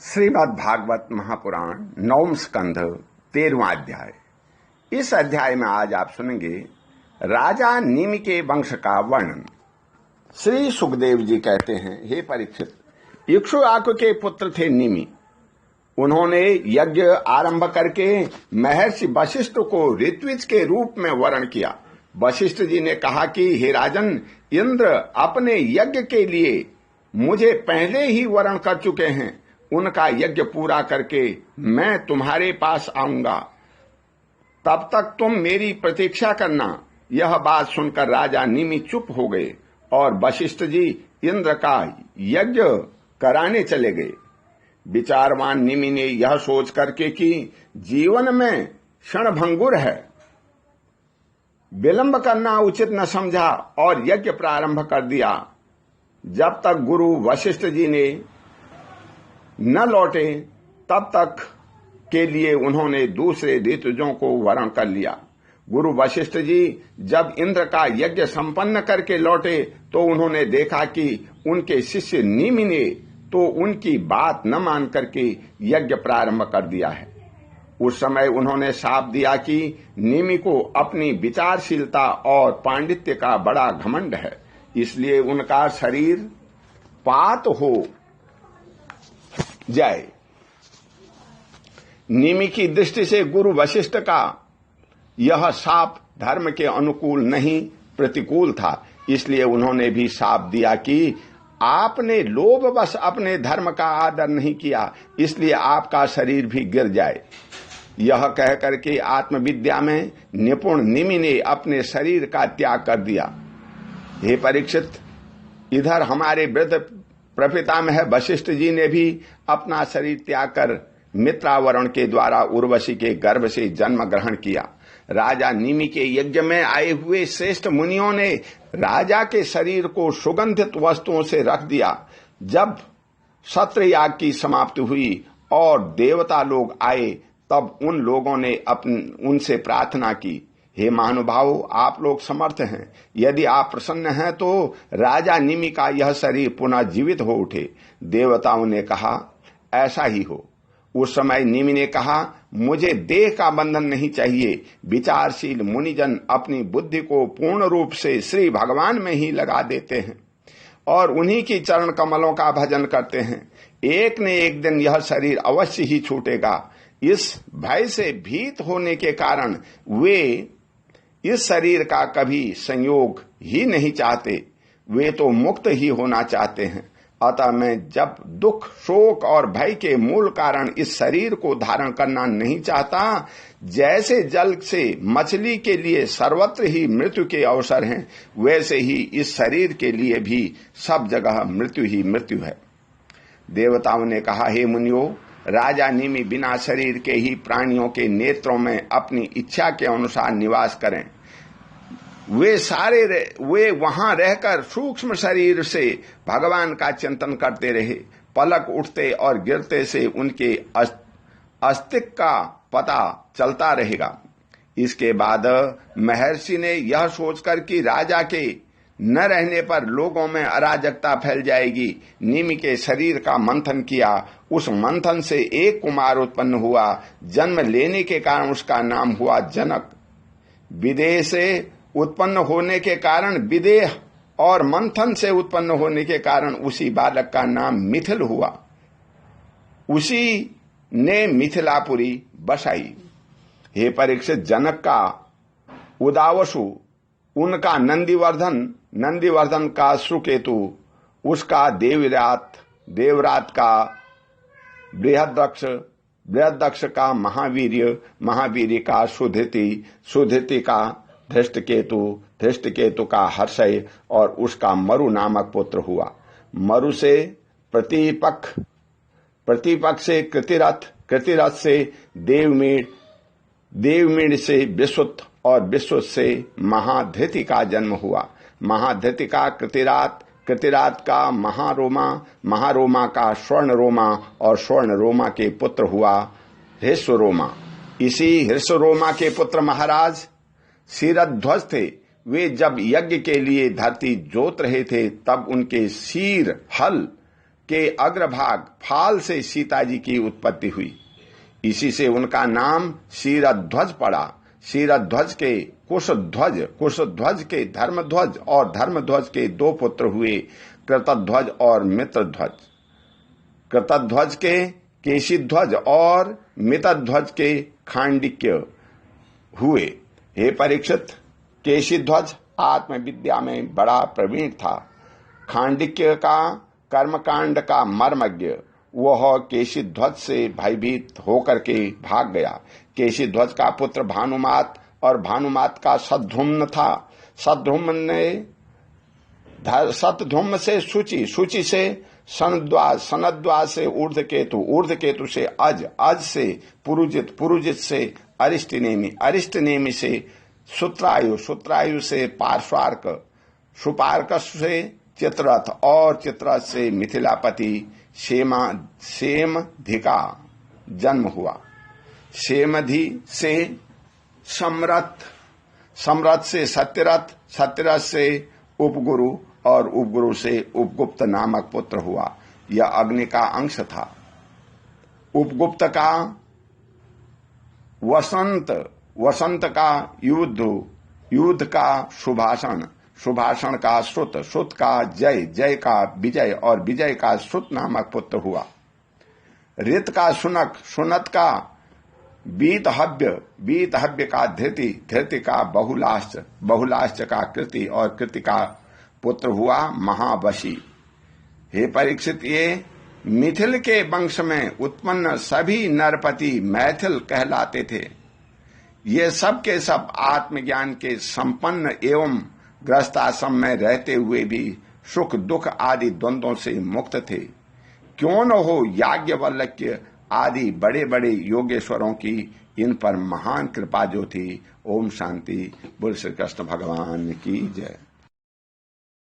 श्रीमद् भागवत महापुराण नवम स्कंध 13वां अध्याय। इस अध्याय में आज आप सुनेंगे राजा निमि के वंश का वर्णन। श्री सुखदेव जी कहते हैं, हे परीक्षित, इक्ष्वाकु के पुत्र थे निमि। उन्होंने यज्ञ आरंभ करके महर्षि वशिष्ठ को ऋत्विज के रूप में वर्ण किया। वशिष्ठ जी ने कहा कि हे राजन, इंद्र अपने यज्ञ के लिए मुझे पहले ही वर्ण कर चुके हैं। उनका यज्ञ पूरा करके मैं तुम्हारे पास आऊंगा, तब तक तुम मेरी प्रतीक्षा करना। यह बात सुनकर राजा निमि चुप हो गए और वशिष्ठ जी इंद्र का यज्ञ कराने चले गए। विचारवान निमि ने यह सोच करके कि जीवन में क्षणभंगुर है, विलंब करना उचित न समझा और यज्ञ प्रारंभ कर दिया। जब तक गुरु वशिष्ठ जी ने न लौटे तब तक के लिए उन्होंने दूसरे ऋतुजों को वरण कर लिया। गुरु वशिष्ठ जी जब इंद्र का यज्ञ संपन्न करके लौटे तो उन्होंने देखा कि उनके शिष्य निमि ने तो उनकी बात न मान करके यज्ञ प्रारंभ कर दिया है। उस समय उन्होंने शाप दिया कि निमि को अपनी विचारशीलता और पांडित्य का बड़ा घमंड है, इसलिए उनका शरीर पात हो जाए। निमि की दृष्टि से गुरु वशिष्ठ का यह शाप धर्म के अनुकूल नहीं, प्रतिकूल था। इसलिए उन्होंने भी शाप दिया कि आपने लोभवश अपने धर्म का आदर नहीं किया, इसलिए आपका शरीर भी गिर जाए। यह कह करके आत्मविद्या में निपुण निमि ने अपने शरीर का त्याग कर दिया। हे परीक्षित, इधर हमारे वृद्ध प्रपितामह वशिष्ठ जी ने भी अपना शरीर त्याग कर मित्रावरण के द्वारा उर्वशी के गर्भ से जन्म ग्रहण किया। राजा निमि के यज्ञ में आए हुए श्रेष्ठ मुनियों ने राजा के शरीर को सुगंधित वस्तुओं से रख दिया। जब सत्रयाग की समाप्ति हुई और देवता लोग आए तब उन लोगों ने उनसे प्रार्थना की, हे महानुभाव, आप लोग समर्थ हैं, यदि आप प्रसन्न हैं तो राजा निमि का यह शरीर पुनः जीवित हो उठे। देवताओं ने कहा, ऐसा ही हो। उस समय निमि ने कहा, मुझे देह का बंधन नहीं चाहिए। विचारशील मुनिजन अपनी बुद्धि को पूर्ण रूप से श्री भगवान में ही लगा देते हैं और उन्हीं की चरण कमलों का भजन करते हैं। एक न एक दिन यह शरीर अवश्य ही छूटेगा। इस भय से भीत होने के कारण वे इस शरीर का कभी संयोग ही नहीं चाहते, वे तो मुक्त ही होना चाहते हैं। अतः मैं जब दुख, शोक और भय के मूल कारण इस शरीर को धारण करना नहीं चाहता, जैसे जल से मछली के लिए सर्वत्र ही मृत्यु के अवसर हैं, वैसे ही इस शरीर के लिए भी सब जगह मृत्यु ही मृत्यु है। देवताओं ने कहा, हे मुनियों, राजा निमि बिना शरीर के ही प्राणियों के नेत्रों में अपनी इच्छा के अनुसार निवास करें। वे वहां रहकर सूक्ष्म शरीर से भगवान का चिंतन करते रहे। पलक उठते और गिरते से उनके अस्तित्व का पता चलता रहेगा। इसके बाद महर्षि ने यह सोचकर कि राजा के न रहने पर लोगों में अराजकता फैल जाएगी, निमि के शरीर का मंथन किया। उस मंथन से एक कुमार उत्पन्न हुआ। जन्म लेने के कारण उसका नाम हुआ जनक। विदेह से उत्पन्न होने के कारण विदेह और मंथन से उत्पन्न होने के कारण उसी बालक का नाम मिथिल हुआ। उसी ने मिथिलापुरी बसाई। हे परीक्षित, जनक का उदावसु, उनका नंदीवर्धन का सुकेतु, उसका देवरात का बृहदक्ष का महावीर्य का सुधृति का धृष्टकेतु का हर्षय और उसका मरु नामक पुत्र हुआ। मरु से प्रतिपक से कृतिरथ से देवमीड़ से विश्वत और विश्वत से महाधृति का जन्म हुआ। महाधृति का कृतिरात का महारोमा का स्वर्णरोमा और स्वर्णरोमा के पुत्र हुआ हृष्यरोमा। इसी हृष्यरोमा के पुत्र महाराज शिरध्वज थे। वे जब यज्ञ के लिए धरती जोत रहे थे तब उनके शीर हल के अग्रभाग फाल से सीता जी की उत्पत्ति हुई। इसी से उनका नाम शीरध्वज पड़ा। शीरध्वज के कुशध्वज, कुशध्वज के धर्मध्वज और धर्मध्वज के दो पुत्र हुए, कृतध्वज और मित्रध्वज। कृतध्वज के केशीध्वज और मितध्वज के खांडिक्य हुए। हे परीक्षित, केशीध्वज आत्मविद्या में बड़ा प्रवीण था। खांडिक्य का कर्मकांड का मर्मज्ञ, वह केशीध्वज से भयभीत होकर के भाग गया। केशीध्वज का पुत्र भानुमात और भानुमात का शतधूम्न था। शतधूम्न से शुचि, शुचि से सनद्वाज, सनद्वाज से ऊर्ध्वकेतु, ऊर्ध्वकेतु से अज, अज से पुरुजित, पुरुजित से अरिष्टनेमि, अरिष्टनेमि से सुत्रायु, सुत्रायु से पार्श्वार्क, सुपार्कस से चित्ररथ और चित्ररथ से मिथिलापति सेमधिका जन्म हुआ। सेमधि से सम्रथ, सम्रथ से सत्यरथ, सत्यरथ से उपगुरु और उपगुरु से उपगुप्त नामक पुत्र हुआ। यह अग्नि का अंश था। उपगुप्त का वसंत, वसंत का युद्ध, युद्ध का सुभाषण, सुभाषण का श्रुत, श्रुत का जय, जय का विजय और विजय का श्रुत नामक पुत्र हुआ। ऋत का सुनक, सुनत का वीतहव्य, वीतहव्य का धृति, धृति का बहुलाश्च, बहुलाश्च का कृति और कृति का पुत्र हुआ महावशी। हे परीक्षित, ये मिथिल के वंश में उत्पन्न सभी नरपति मैथिल कहलाते थे। ये सब के सब आत्मज्ञान के संपन्न एवं गृहस्थाश्रम में रहते हुए भी सुख दुख आदि द्वंद्वों से मुक्त थे। क्यों न हो याज्ञवल्क्य आदि बड़े बड़े योगेश्वरों की इन पर महान कृपा जो थी। ओम शांति। बोल श्री कृष्ण भगवान की जय।